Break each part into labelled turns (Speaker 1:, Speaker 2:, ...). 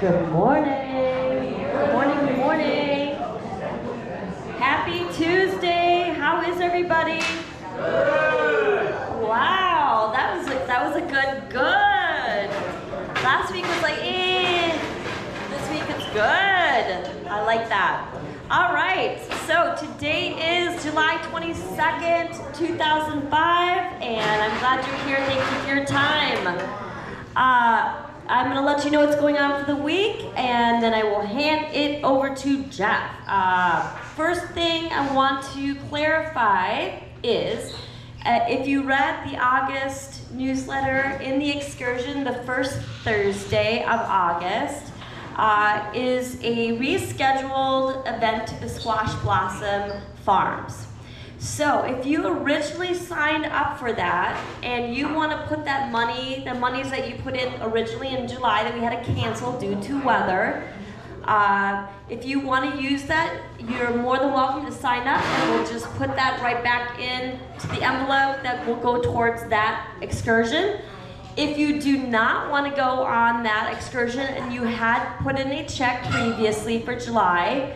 Speaker 1: Good morning. Good morning, good morning. Happy Tuesday. How is everybody? Good. Wow, that was a good. Last week was like, This week it's good. I like that. All right, so today is July 22nd, 2005, and I'm glad you're here. Thank you for your time. I'm going to let you know what's going on for the week, and then I will hand it over to Jeff. First thing I want to clarify is, if you read the August newsletter, in the excursion, the first Thursday of August is a rescheduled event to the Squash Blossom Farms. So if you originally signed up for that and you want to put that money, the monies that you put in originally in July that we had to cancel due to weather, if you want to use that, you're more than welcome to sign up, and we'll just put that right back in to the envelope that will go towards that excursion. If you do not want to go on that excursion and you had put in a check previously for July,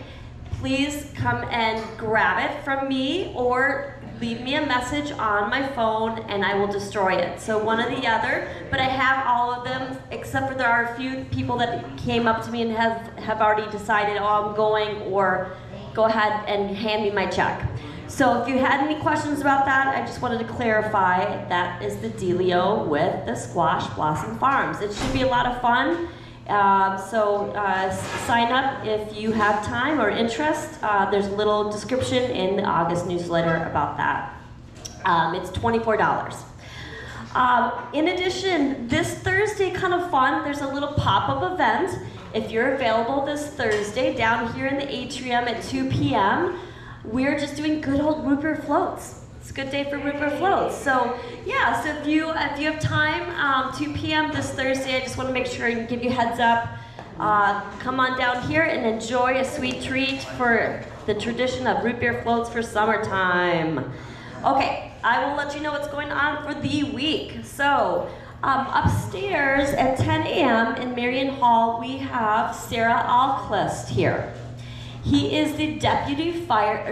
Speaker 1: please come and grab it from me or leave me a message on my phone and I will destroy it. So one or the other, but I have all of them except for there are a few people that came up to me and have already decided, oh, I'm going, or go ahead and hand me my check. So if you had any questions about that, I just wanted to clarify that is the dealio with the Squash Blossom Farms. It should be a lot of fun. So sign up if you have time or interest. There's a little description in the August newsletter about that. It's $24. In addition, this Thursday, kind of fun, there's a little pop-up event. If you're available this Thursday down here in the atrium at 2 p.m., we're just doing good old root beer floats. It's a good day for root beer floats. So yeah, so if you have time, 2 p.m. this Thursday, I just want to make sure and give you a heads up. Come on down here and enjoy a sweet treat for the tradition of root beer floats for summertime. Okay, I will let you know what's going on for the week. So upstairs at 10 a.m. in Marion Hall, we have Sarah Alquist here. He is the deputy fire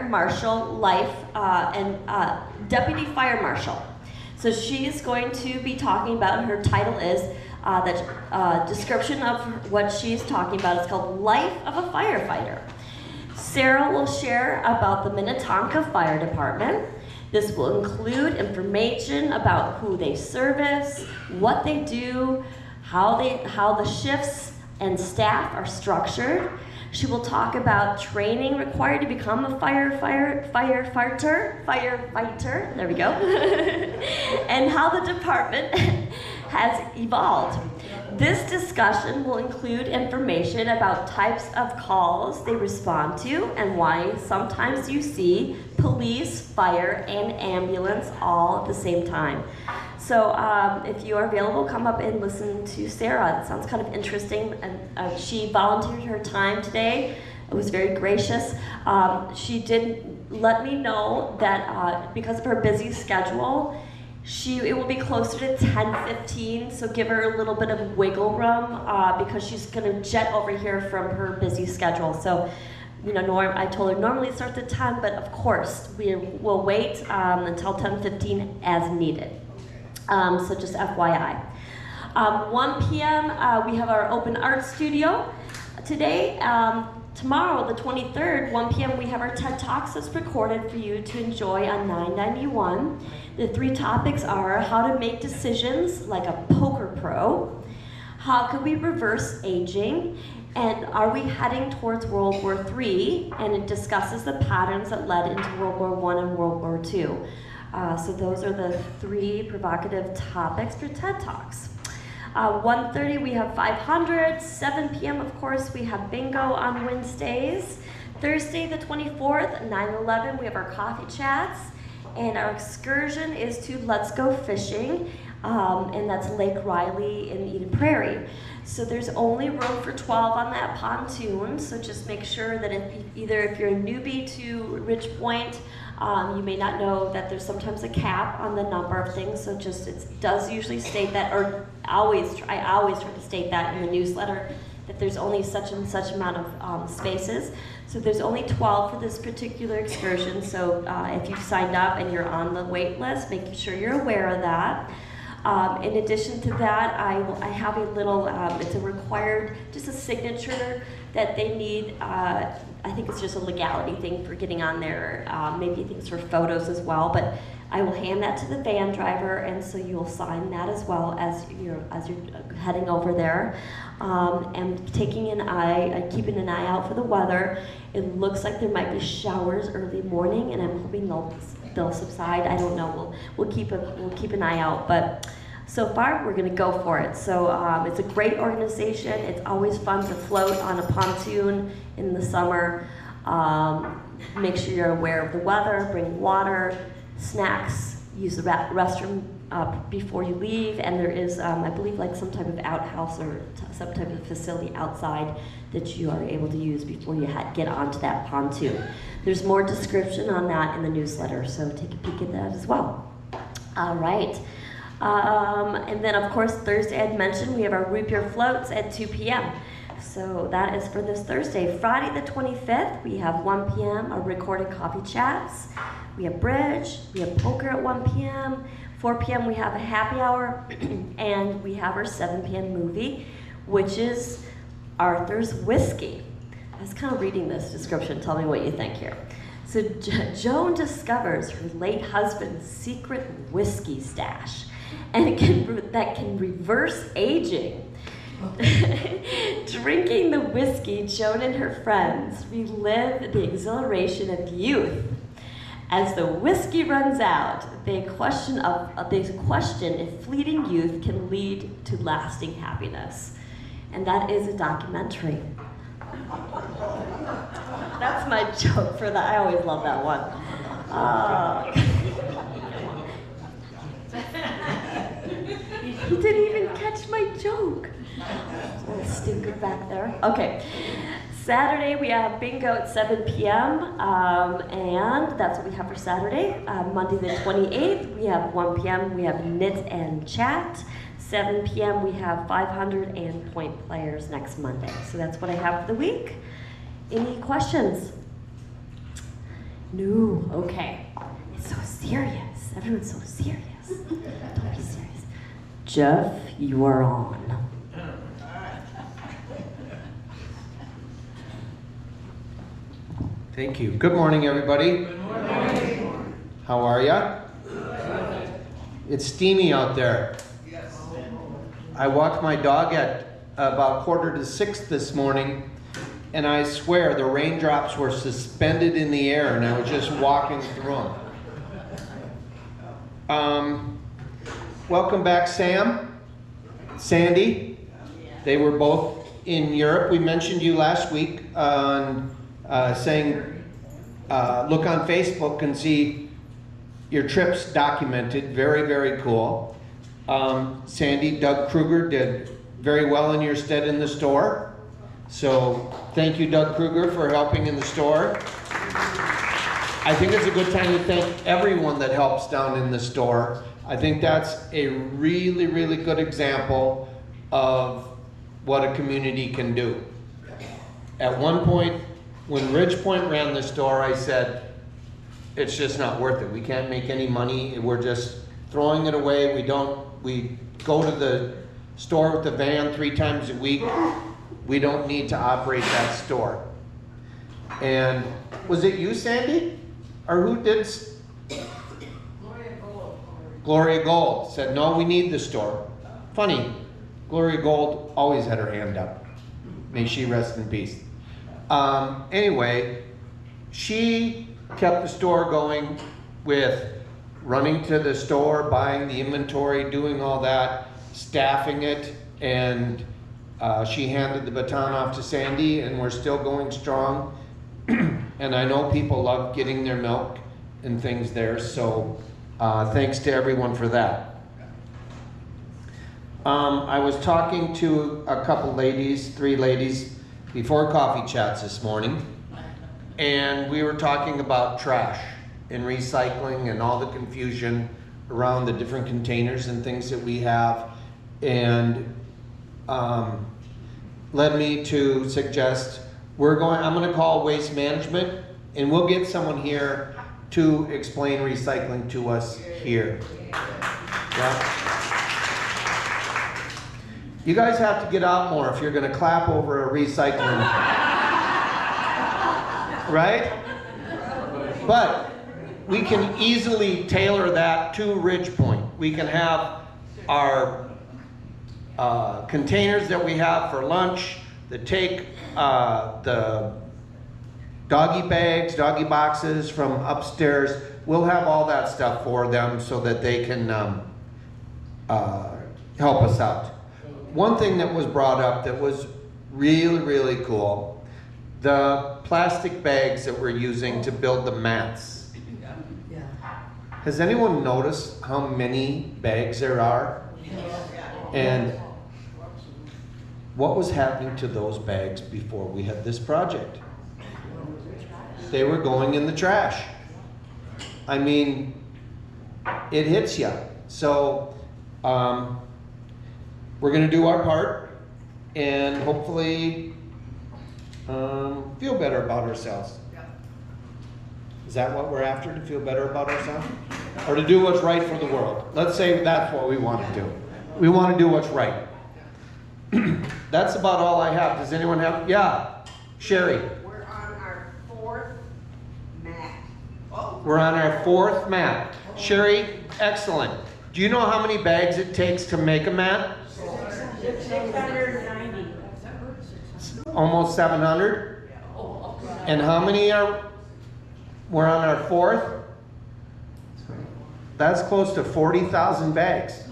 Speaker 1: marshal deputy fire marshal. So she is going to be talking about, her title is, the description of what she's talking about is called Life of a Firefighter. Sarah will share about the Minnetonka Fire Department. This will include information about who they service, what they do, how the shifts and staff are structured. She will talk about training required to become a firefighter, there we go, and how the department has evolved. This discussion will include information about types of calls they respond to and why sometimes you see police, fire, and ambulance all at the same time. So if you are available, come up and listen to Sarah. It sounds kind of interesting. And she volunteered her time today. It was very gracious. She did let me know that because of her busy schedule, it will be closer to 10:15. So give her a little bit of wiggle room because she's going to jet over here from her busy schedule. So, you know, I told her normally it starts at 10, but of course we will wait until 10:15 as needed. So just FYI. 1 p.m. We have our open art studio today. Tomorrow, the 23rd, 1 p.m. we have our TED Talks that's recorded for you to enjoy on 991. The 3 topics are how to make decisions like a poker pro, how could we reverse aging, and are we heading towards World War III? And it discusses the patterns that led into World War I and World War II. So those are the 3 provocative topics for TED Talks. 1:30 we have 500. 7 p.m. of course we have bingo on Wednesdays. Thursday the 24th, 9/11 we have our coffee chats, and our excursion is to Let's Go Fishing, and that's Lake Riley in Eden Prairie. So there's only room for 12 on that pontoon, so just make sure that if you're a newbie to Ridge Point, You may not know that there's sometimes a cap on the number of things, so just it does usually state that, or I always try to state that in the newsletter, that there's only such and such amount of spaces. So there's only 12 for this particular excursion, so if you've signed up and you're on the wait list, make sure you're aware of that. In addition to that, I have a little, it's a required, just a signature that they need. I think it's just a legality thing for getting on there. Maybe things for photos as well, but I will hand that to the van driver, and so you'll sign that as well as you're heading over there. And taking an eye, keeping an eye out for the weather. It looks like there might be showers early morning, and I'm hoping they'll subside. I don't know. We'll keep an eye out, but so far we're gonna go for it. So it's a great organization. It's always fun to float on a pontoon in the summer. Make sure you're aware of the weather. Bring water, snacks. Use the restroom before you leave. And there is, I believe, like some type of outhouse or some type of facility outside that you are able to use before you get onto that pontoon. There's more description on that in the newsletter, so take a peek at that as well. All right. And then, of course, Thursday I'd mentioned we have our root beer floats at 2 p.m. So that is for this Thursday. Friday the 25th, we have 1 p.m. our recorded coffee chats. We have bridge, we have poker at 1 p.m. 4 p.m. we have a happy hour, and we have our 7 p.m. movie, which is Arthur's Whiskey. I was kind of reading this description. Tell me what you think here. So Joan discovers her late husband's secret whiskey stash, and that can reverse aging. Drinking the whiskey, Joan and her friends relive the exhilaration of youth. As the whiskey runs out, they question if fleeting youth can lead to lasting happiness. And that is a documentary. That's my joke for that. I always love that one. He didn't even catch my joke. Little stinker back there. Okay. Saturday, we have bingo at 7 p.m., and that's what we have for Saturday. Monday the 28th, we have 1 p.m., we have knit and chat. 7 p.m., we have 500 and point players next Monday. So that's what I have for the week. Any questions? No, okay. It's so serious. Everyone's so serious. Don't be serious. Jeff, you are on.
Speaker 2: Thank you. Good morning, everybody.
Speaker 3: Good morning.
Speaker 2: How are ya? It's steamy out there.
Speaker 3: Yes.
Speaker 2: I walked my dog at about 5:45 this morning, and I swear the raindrops were suspended in the air, and I was just walking through them. Welcome back, Sam, Sandy. They were both in Europe. We mentioned you last week on saying look on Facebook and see your trips documented. Very, very cool. Sandy, Doug Kruger did very well in your stead in the store. So thank you, Doug Kruger, for helping in the store. I think it's a good time to thank everyone that helps down in the store. I think that's a really, really good example of what a community can do. At one point, when Ridgepoint ran the store, I said, it's just not worth it. We can't make any money. We're just throwing it away. We go to the store with the van 3 times a week. We don't need to operate that store. And was it you, Sandy? Or who did? Gloria Gold said, no, we need the store. Funny, Gloria Gold always had her hand up. May she rest in peace. Anyway, she kept the store going with running to the store, buying the inventory, doing all that, staffing it, and she handed the baton off to Sandy, and we're still going strong. And I know people love getting their milk and things there, so thanks to everyone for that. I was talking to a couple ladies, 3 ladies, before Coffee Chats this morning, and we were talking about trash in recycling and all the confusion around the different containers and things that we have, and led me to suggest I'm going to call Waste Management, and we'll get someone here to explain recycling to us here. Yeah. You guys have to get out more if you're going to clap over a recycling. Right? But we can easily tailor that to Ridgepoint. We can have our containers that we have for lunch that take the doggy bags, doggy boxes from upstairs. We'll have all that stuff for them so that they can help us out. One thing that was brought up that was really, really cool, the plastic bags that we're using to build the mats. Has anyone noticed how many bags there are? And what was happening to those bags before we had this project? They were going in the trash. I mean, it hits you. So we're going to do our part and hopefully feel better about ourselves. Is that what we're after, to feel better about ourselves? Or to do what's right for the world? Let's say that's what we want to do. We want to do what's right. That's about all I have. Does anyone have? Yeah, Sherry.
Speaker 3: We're on our 4th mat.
Speaker 2: We're on our 4th mat. Sherry, excellent. Do you know how many bags it takes to make a mat?
Speaker 3: 690.
Speaker 2: Almost 700. And how many we're on our 4th? That's close to 40,000 bags.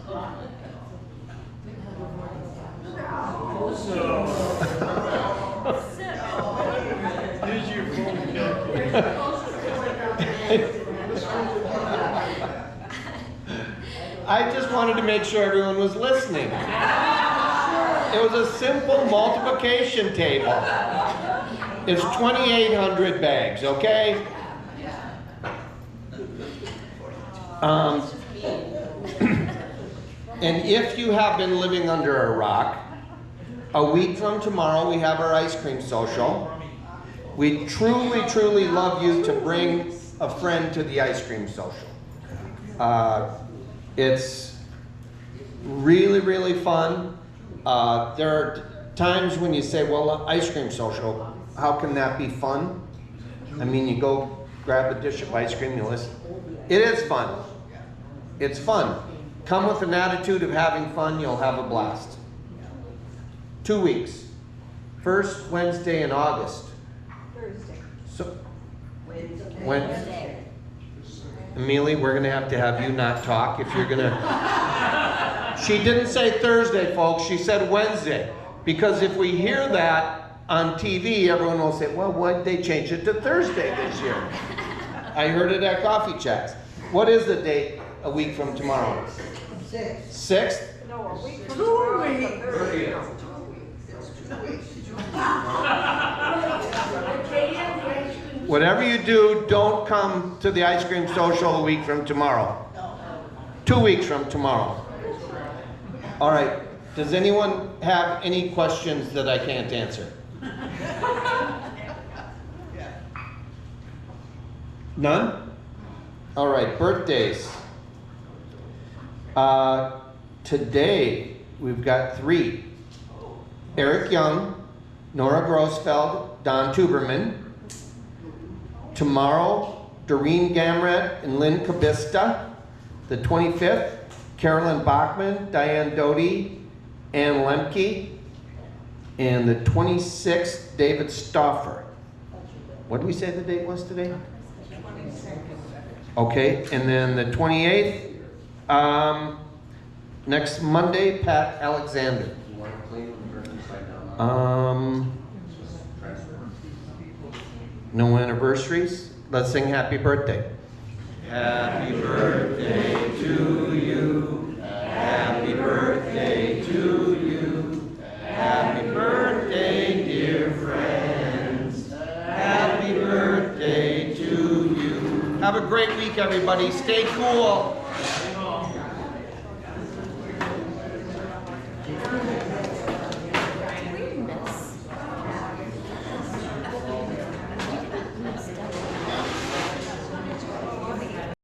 Speaker 2: I just wanted to make sure everyone was listening. It was a simple multiplication table. It's 2,800 bags, okay? And if you have been living under a rock, a week from tomorrow we have our ice cream social. We truly, truly love you to bring a friend to the ice cream social. It's really, really fun. There are times when you say, well, ice cream social, how can that be fun? I mean, you go grab a dish of ice cream, you listen. It is fun. It's fun. Come with an attitude of having fun, you'll have a blast. 2 weeks. First Wednesday in August.
Speaker 3: Thursday.
Speaker 2: So,
Speaker 3: Wednesday.
Speaker 2: Amelie, we're going to have you not talk if you're going to... She didn't say Thursday, folks. She said Wednesday. Because if we hear that on TV, everyone will say, well, why'd they change it to Thursday this year? I heard it at Coffee Chats. What is the date a week from tomorrow? 6th?
Speaker 3: No, a week from tomorrow. 2 weeks.
Speaker 2: Whatever you do, don't come to the ice cream social a week from tomorrow. 2 weeks from tomorrow. All right. Does anyone have any questions that I can't answer? None? All right. Birthdays. Today, we've got 3. Eric Young, Nora Grossfeld, Don Tuberman. Tomorrow, Doreen Gamrat and Lynn Kabista. The 25th, Carolyn Bachman, Diane Doty, Ann Lemke. And the 26th, David Stauffer. What did we say the date was today? Okay, and then the 28th, next Monday, Pat Alexander. No anniversaries? Let's sing happy birthday. Happy birthday to you. Happy birthday to you. Happy birthday, dear friends. Happy birthday to you. Have a great week, everybody. Stay cool.